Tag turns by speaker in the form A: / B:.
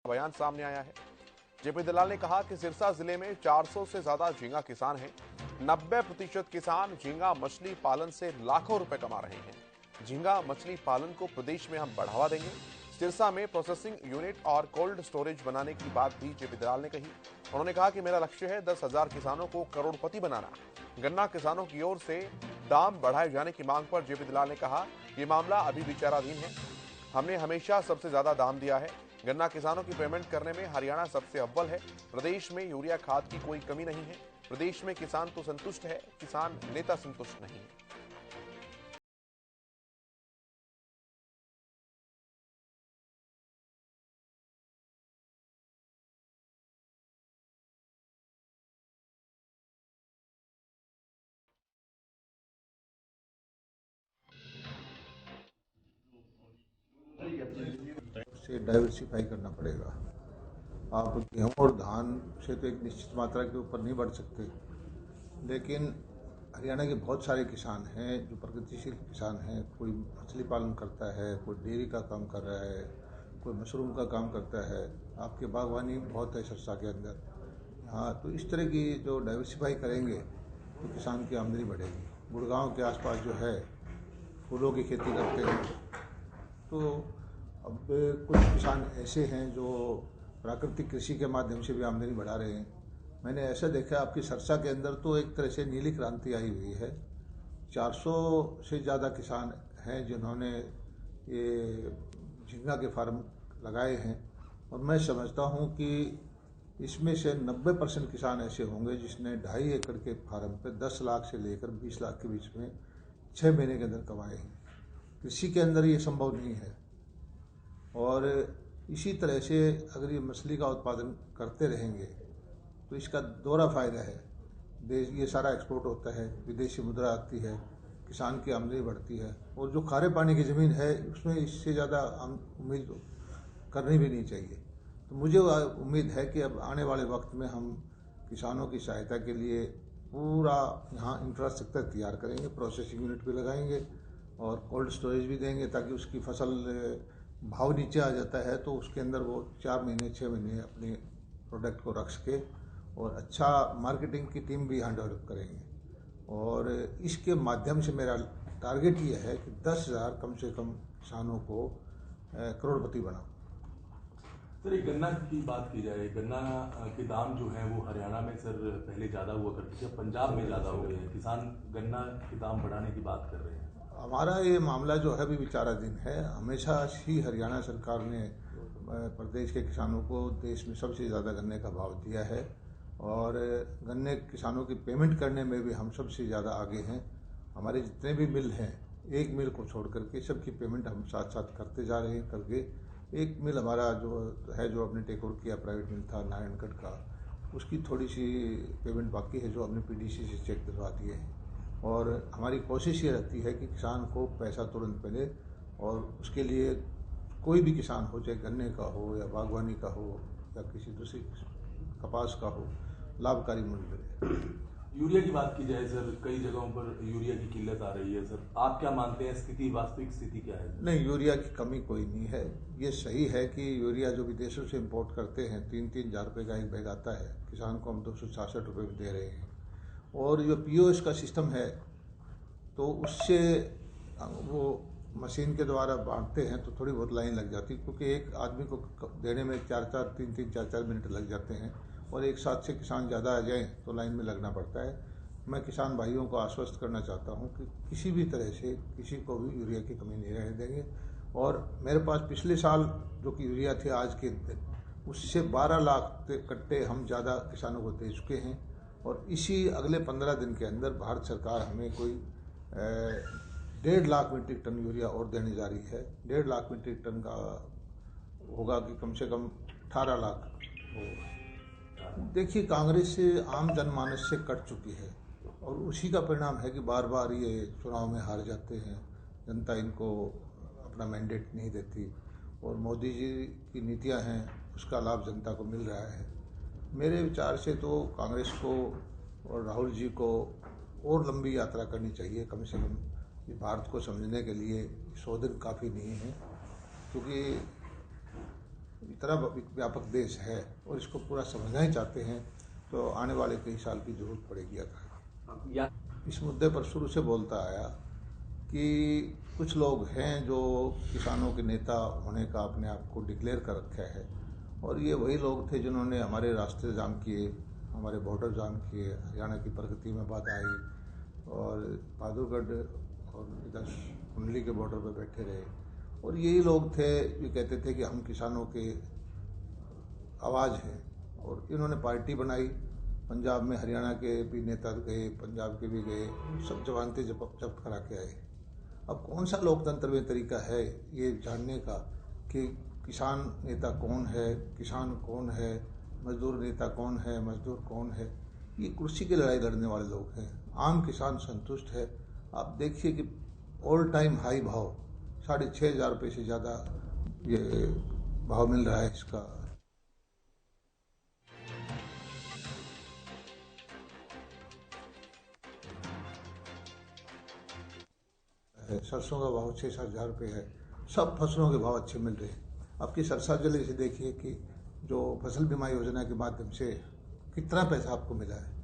A: बयान सामने आया है। जेपी दलाल ने कहा कि सिरसा जिले में 400 से ज्यादा झींगा किसान हैं। 90% किसान झींगा मछली पालन से लाखों रुपए कमा रहे हैं। झींगा मछली पालन को प्रदेश में हम बढ़ावा देंगे। सिरसा में प्रोसेसिंग यूनिट और कोल्ड स्टोरेज बनाने की बात भी जेपी दलाल ने कही। उन्होंने कहा कि मेरा लक्ष्य है 10,000 किसानों को करोड़पति बनाना। गन्ना किसानों की ओर से दाम बढ़ाए जाने की मांग पर जेपी दलाल ने कहा, यह मामला अभी विचाराधीन है। हमने हमेशा सबसे ज्यादा दाम दिया है। गन्ना किसानों की पेमेंट करने में हरियाणा सबसे अव्वल है। प्रदेश में यूरिया खाद की कोई कमी नहीं है। प्रदेश में किसान तो संतुष्ट है, किसान नेता संतुष्ट नहीं है।
B: से डाइवर्सिफाई करना पड़ेगा। आप गेहूं और धान से तो एक निश्चित मात्रा के ऊपर नहीं बढ़ सकते, लेकिन हरियाणा के बहुत सारे किसान हैं जो प्रगतिशील किसान हैं। कोई मछली पालन करता है, कोई डेयरी का काम कर रहा है, कोई मशरूम का काम करता है। आपके बागवानी बहुत है सिरसा के अंदर। हाँ, तो इस तरह की जो डाइवर्सिफाई करेंगे तो किसान की आमदनी बढ़ेगी। गुड़गांव के आसपास जो है फूलों की खेती करते हैं, तो अब कुछ किसान ऐसे हैं जो प्राकृतिक कृषि के माध्यम से भी आमदनी बढ़ा रहे हैं। मैंने ऐसा देखा आपकी सिरसा के अंदर तो एक तरह से नीली क्रांति आई हुई है। 400 से ज़्यादा किसान हैं जिन्होंने ये झींगा के फार्म लगाए हैं, और मैं समझता हूँ कि इसमें से 90% किसान ऐसे होंगे जिसने 2.5 एकड़ के फार्म पे 10 लाख से लेकर 20 लाख के बीच में 6 महीने के अंदर कमाए हैं। कृषि के अंदर ये संभव नहीं है। और इसी तरह से अगर ये मछली का उत्पादन करते रहेंगे तो इसका दोहरा फ़ायदा है। देश ये सारा एक्सपोर्ट होता है, विदेशी मुद्रा आती है, किसान की आमदनी बढ़ती है, और जो खारे पानी की ज़मीन है उसमें इससे ज़्यादा उम्मीद करनी भी नहीं चाहिए। तो मुझे उम्मीद है कि अब आने वाले वक्त में हम किसानों की सहायता के लिए पूरा यहाँ इंफ्रास्ट्रक्चर तैयार करेंगे, प्रोसेसिंग यूनिट भी लगाएंगे और कोल्ड स्टोरेज भी देंगे, ताकि उसकी फसल भाव नीचे आ जाता है तो उसके अंदर वो 4 महीने 6 महीने अपने प्रोडक्ट को रख सके, और अच्छा मार्केटिंग की टीम भी यहाँ डेवलप करेंगे। और इसके माध्यम से मेरा टारगेट ये है कि 10,000 कम से कम किसानों को करोड़पति बनाऊं।
C: सर, एक गन्ना की बात की जाए, गन्ना के दाम जो है वो हरियाणा में सर पहले ज़्यादा हुआ करते थे, पंजाब में ज़्यादा हो गए हैं। किसान गन्ना के दाम बढ़ाने की बात कर रहे हैं।
B: हमारा ये मामला जो है भी विचाराधीन है। हमेशा ही हरियाणा सरकार ने प्रदेश के किसानों को देश में सबसे ज़्यादा गन्ने का भाव दिया है, और गन्ने किसानों की पेमेंट करने में भी हम सबसे ज़्यादा आगे हैं। हमारे जितने भी मिल हैं, एक मिल को छोड़ करके सबकी पेमेंट हम साथ साथ करते जा रहे हैं। करके एक मिल हमारा जो है, जो अपने टेक ओवर किया, प्राइवेट मिल था नारायणगढ़ का, उसकी थोड़ी सी पेमेंट बाकी है जो हमने पीडीसी से चेक दिलवा दिए हैं। और हमारी कोशिश ये रहती है कि किसान को पैसा तुरंत मिले, और उसके लिए कोई भी किसान हो, चाहे गन्ने का हो या बागवानी का हो या किसी दूसरी कपास का हो, लाभकारी मूल्य मिले।
C: यूरिया की बात की जाए सर, कई जगहों पर यूरिया की किल्लत आ रही है। सर, आप क्या मानते हैं, स्थिति, वास्तविक स्थिति क्या है?
B: नहीं, यूरिया की कमी कोई नहीं है। ये सही है कि यूरिया जो विदेशों से इंपोर्ट करते हैं, 3-3 हज़ार रुपये का एक बैग आता है, किसान को हम 266 रुपये में दे रहे हैं। और जो पीओएस का सिस्टम है तो उससे वो मशीन के द्वारा बांटते हैं तो थोड़ी बहुत लाइन लग जाती है, क्योंकि एक आदमी को देने में 4-4 मिनट लग जाते हैं, और एक साथ से किसान ज़्यादा आ जाएँ तो लाइन में लगना पड़ता है। मैं किसान भाइयों को आश्वस्त करना चाहता हूं कि किसी भी तरह से किसी को भी यूरिया की कमी नहीं रहने देंगे। और मेरे पास पिछले साल जो कि यूरिया थे आज के दिन, उससे 12 लाख कट्टे हम ज़्यादा किसानों को दे चुके हैं। और इसी अगले 15 दिन के अंदर भारत सरकार हमें कोई 1.5 लाख मीट्रिक टन यूरिया और देने जा रही है। 1.5 लाख मीट्रिक टन का होगा कि कम से कम 18 लाख हो। देखिए, कांग्रेस से आम जनमानस से कट चुकी है, और उसी का परिणाम है कि बार बार ये चुनाव में हार जाते हैं। जनता इनको अपना मैंडेट नहीं देती, और मोदी जी की नीतियां हैं उसका लाभ जनता को मिल रहा है। मेरे विचार से तो कांग्रेस को और राहुल जी को और लंबी यात्रा करनी चाहिए। कम से कम ये भारत को समझने के लिए 100 दिन काफ़ी नहीं है, क्योंकि इतना व्यापक देश है और इसको पूरा समझना ही चाहते हैं तो आने वाले कई साल की जरूरत पड़ेगी। इस मुद्दे पर शुरू से बोलता आया कि कुछ लोग हैं जो किसानों के नेता होने का अपने आप को डिक्लेयर कर रखा है और ये वही लोग थे जिन्होंने हमारे रास्ते जाम किए, हमारे बॉर्डर जाम किए, हरियाणा की प्रगति में बाधा आई और बहादुरगढ़ और इधर कुंडली के बॉर्डर पर बैठे रहे। और यही लोग थे जो कहते थे कि हम किसानों के आवाज़ हैं और इन्होंने पार्टी बनाई। पंजाब में हरियाणा के भी नेता गए, पंजाब के भी गए, सब जमानतें जब्त करा के आए। अब कौन सा लोकतंत्र में तरीका है ये जानने का कि किसान नेता कौन है, किसान कौन है, मजदूर नेता कौन है, मजदूर कौन है। ये कुर्सी की लड़ाई लड़ने वाले लोग हैं। आम किसान संतुष्ट है। आप देखिए कि ऑल टाइम हाई भाव 6,500 रुपये से ज़्यादा ये भाव मिल रहा है इसका। सरसों का भाव 6-7 हज़ार रुपये है। सब फसलों के भाव अच्छे मिल रहे हैं। आपकी सरसा जिले से देखिए कि जो फसल बीमा योजना के माध्यम से कितना पैसा आपको मिला है।